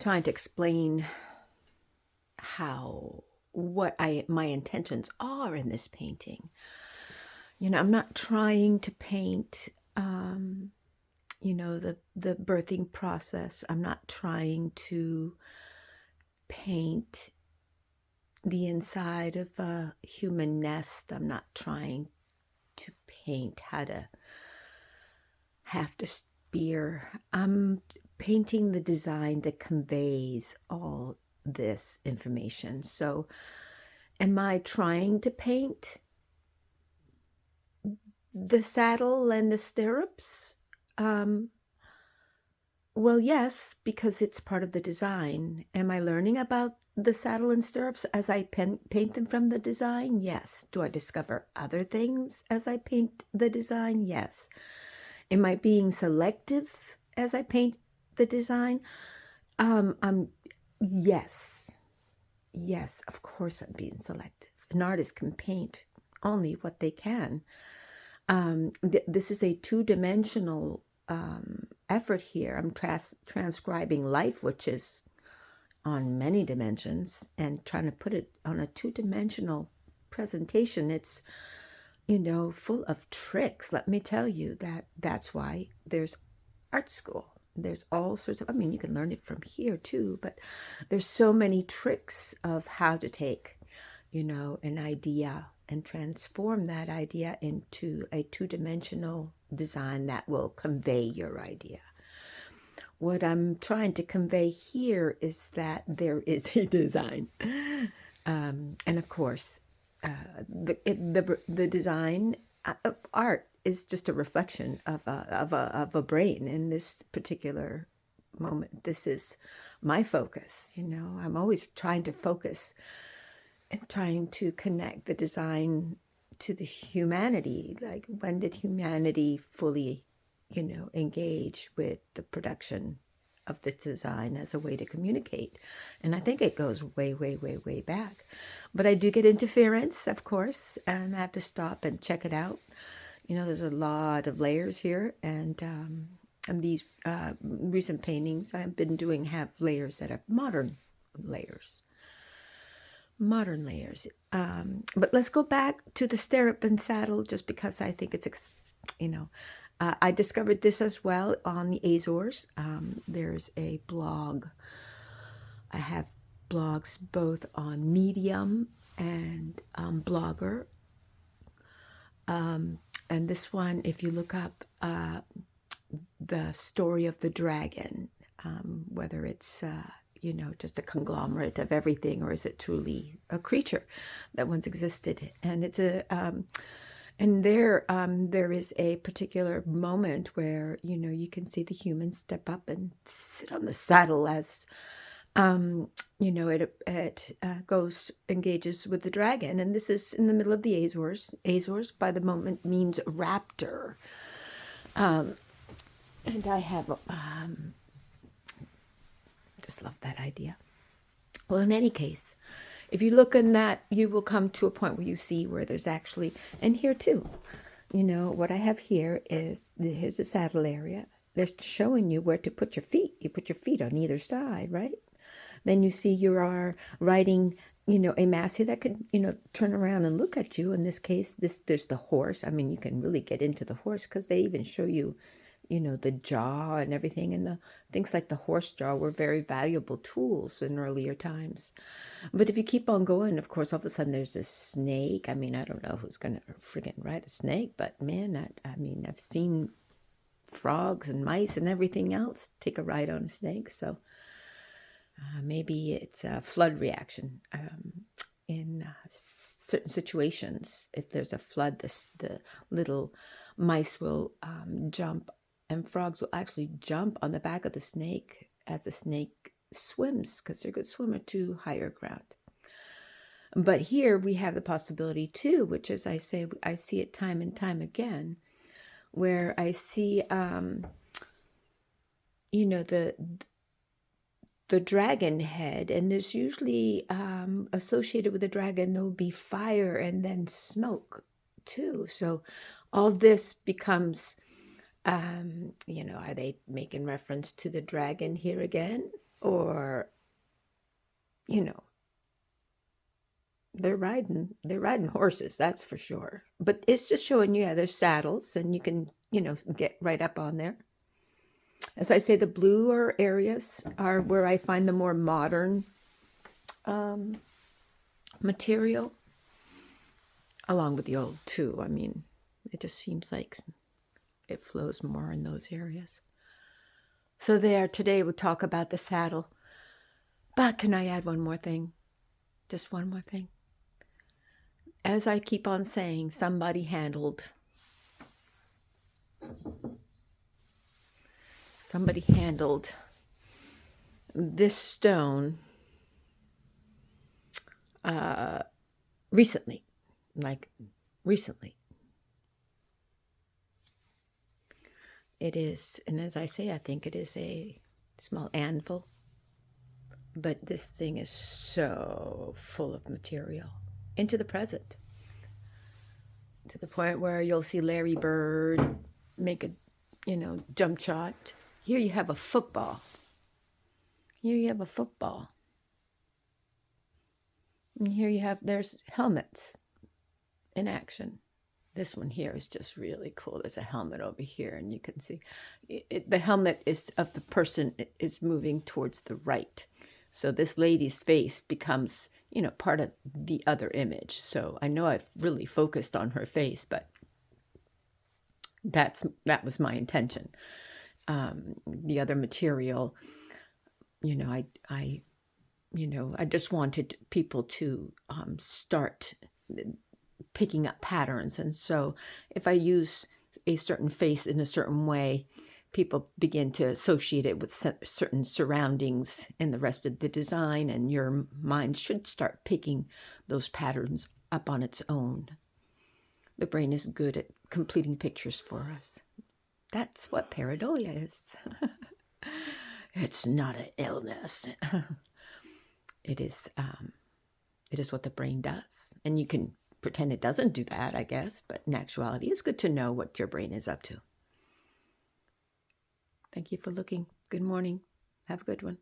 trying to explain what my intentions are in this painting. I'm not trying to paint, the birthing process. I'm not trying to paint the inside of a human nest. I'm not trying to paint how to have to spear. I'm painting the design that conveys all this information. So, am I trying to paint the saddle and the stirrups? Well, yes, because it's part of the design. Am I learning about the saddle and stirrups as I paint them from the design? Yes. Do I discover other things as I paint the design? Yes. Am I being selective as I paint the design? Yes. Yes, of course I'm being selective. An artist can paint only what they can. This is a two-dimensional effort here. I'm transcribing life, which is on many dimensions, and trying to put it on a two-dimensional presentation. It's, full of tricks. Let me tell you that's why there's art school. There's all sorts of, you can learn it from here too, but there's so many tricks of how to take, an idea and transform that idea into a two-dimensional design that will convey your idea. What I'm trying to convey here is that there is a design. And of course, the design of art is just a reflection of a brain in this particular moment. This is my focus. I'm always trying to focus and trying to connect the design to the humanity. Like, when did humanity fully, engage with the production of this design as a way to communicate? And I think it goes way, way, way, way back. But I do get interference, of course, and I have to stop and check it out. There's a lot of layers here, and these recent paintings I've been doing have layers that are modern layers. But let's go back to the stirrup and saddle, just because I think it's, I discovered this as well on the Azores. There's a blog. I have blogs both on Medium and Blogger. And this one, if you look up the story of the dragon, whether it's just a conglomerate of everything, or is it truly a creature that once existed? And it's and there is a particular moment where you can see the humans step up and sit on the saddle as it engages with the dragon. And this is in the middle of the Azores. Azores, by the moment, means raptor. And I have just love that idea. Well, in any case, if you look in that, you will come to a point where you see where there's actually, and here too, what I have here is, here's the saddle area. They're showing you where to put your feet. You put your feet on either side, right? Then you see you are riding, a Massey that could, turn around and look at you. In this case, there's the horse. You can really get into the horse, because they even show you, the jaw and everything. And the things like the horse jaw were very valuable tools in earlier times. But if you keep on going, of course, all of a sudden there's a snake. I don't know who's going to friggin' ride a snake, but man, I've seen frogs and mice and everything else take a ride on a snake. So maybe it's a flood reaction. In certain situations, if there's a flood, the little mice will jump, and frogs will actually jump on the back of the snake as the snake swims, because they're a good swimmer, to higher ground. But here we have the possibility too, which, as I say, I see it time and time again, where I see, the dragon head, and there's usually associated with the dragon, there'll be fire and then smoke too. So all this becomes, are they making reference to the dragon here again? or, you know, they're riding horses, that's for sure. But it's just showing you, yeah, there's saddles and you can, get right up on there. As I say, the bluer areas are where I find the more modern material, along with the old too. I mean, it just seems like it flows more in those areas. So there, today we'll talk about the saddle. But can I add one more thing? Just one more thing. As I keep on saying, somebody handled this stone recently. It is, and as I say, I think it is a small anvil. But this thing is so full of material into the present, to the point where you'll see Larry Bird make a, jump shot. Here you have a football. And here there's helmets in action. This one here is just really cool. There's a helmet over here, and you can see the helmet is of the person is moving towards the right. So this lady's face becomes, part of the other image. So I know I've really focused on her face, but that was my intention. The other material, I just wanted people to start picking up patterns. And so if I use a certain face in a certain way, people begin to associate it with certain surroundings in the rest of the design, and your mind should start picking those patterns up on its own. The brain is good at completing pictures for us. That's what pareidolia is. It's not an illness. It is what the brain does. And you can pretend it doesn't do that, I guess, but in actuality, it's good to know what your brain is up to. Thank you for looking. Good morning. Have a good one.